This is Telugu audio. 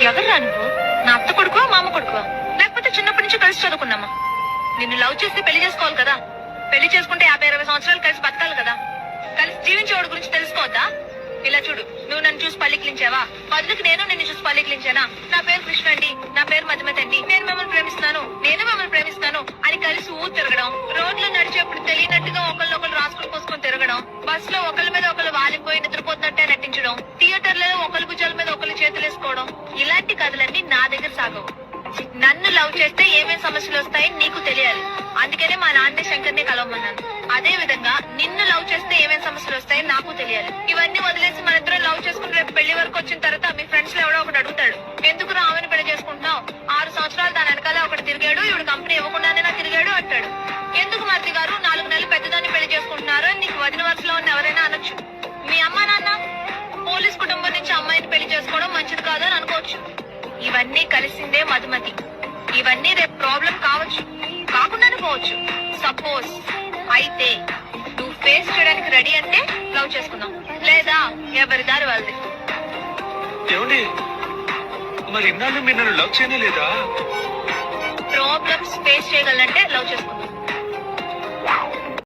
ఎవర్రా నువ్వు? నా అత్త కొడుకువా మామ కొడుకువా? లేకపోతే చిన్నప్పటి నుంచి కలిసి చదువుకున్నామా? నిన్ను లవ్ చేస్తే పెళ్లి చేసుకోవాలి కదా. పెళ్లి చేసుకుంటే 50-60 సంవత్సరాలు కలిసి బతకాలి కదా. కలిసి జీవించేవాడి గురించి తెలుసుకోవద్దా? ఇలా చూడు, నువ్వు నన్ను చూసి పల్లికిలించావా? బదులుకి నేను నిన్ను చూసి పల్లికిలించానా? నా పేరు కృష్ణ అండి, నా పేరు మధుమతి అండి, నేను మిమ్మల్ని ప్రేమిస్తున్నాను, నేను మిమ్మల్ని ప్రేమిస్తాను అని కలిసి ఊరు తిరగడం, రోడ్లో నడిచేప్పుడు తెలియనట్టుగా ఒకళ్ళొకళ్ళు రాసుకుని పోసుకొని తిరగడం, బస్ లో ఒకళ్ళ మీద ఒకళ్ళు వాలిపోయి నిద్రపోతున్నట్టే నటించడం, థియేటర్లలో ఒకళ్ళ భుజాల మీద ఒకళ్ళు చేతులేసుకోవడం, ఇలాంటి కథలన్నీ నా దగ్గర సాగవు. నన్ను లవ్ చేస్తే ఏమేం సమస్యలు వస్తాయని నీకు తెలియాలి. అందుకనే మా నాన్నే శంకర్ని కలవమన్నాను. అదే విధంగా నిన్ను లవ్ చేస్తే ఏమేం సమస్యలు వస్తాయని నాకు తెలియాలి. ఇవన్నీ వదిలేసి మన ఇద్దరం లవ్ చేసుకుని రేపు పెళ్లి వరకు వచ్చిన తర్వాత మీ ఫ్రెండ్స్ లో ఎవడో ఒకటి అడుగుతాడు, ఎందుకు ఆమెను పెళ్లి చేసుకుంటున్నావు? 6 సంవత్సరాలు దాని వెనకాల ఒకటి తిరిగాడు, ఇవిడు కంపెనీ ఇవ్వకుండానే నాకు తిరిగాడు అంటాడు. ఎందుకు మరిది గారు 4 నెలలు పెద్దదాన్ని పెళ్లి చేసుకుంటున్నారు అని నీకు వదిన వరుసలో ఉన్న ఎవరైనా అనొచ్చు. మీ అమ్మా నాన్న పోలీస్ కుటుంబం నుంచి అమ్మాయిని పెళ్లి చేసుకోవడం మంచిది కాదు అని అనుకోవచ్చు. ఇవన్నీ కలిసిందే మధుమతి. ఇవన్నీ రేపు ప్రాబ్లం కావచ్చు, కాకుండానే పోవచ్చు. సపోజ్ అయితే నువ్వు ఫేస్ చేయడానికి రెడీ అంటే లవ్ చేసుకుందాం, లేదా ఎవరి దారి వాళ్ళది. ఏమండి, మరి ఇన్నాళ్ళు మీరు నన్ను లవ్ చేయనే లేదా? ప్రాబ్లమ్స్ ఫేస్ చేయగలంటే లవ్ చేసుకుందాం.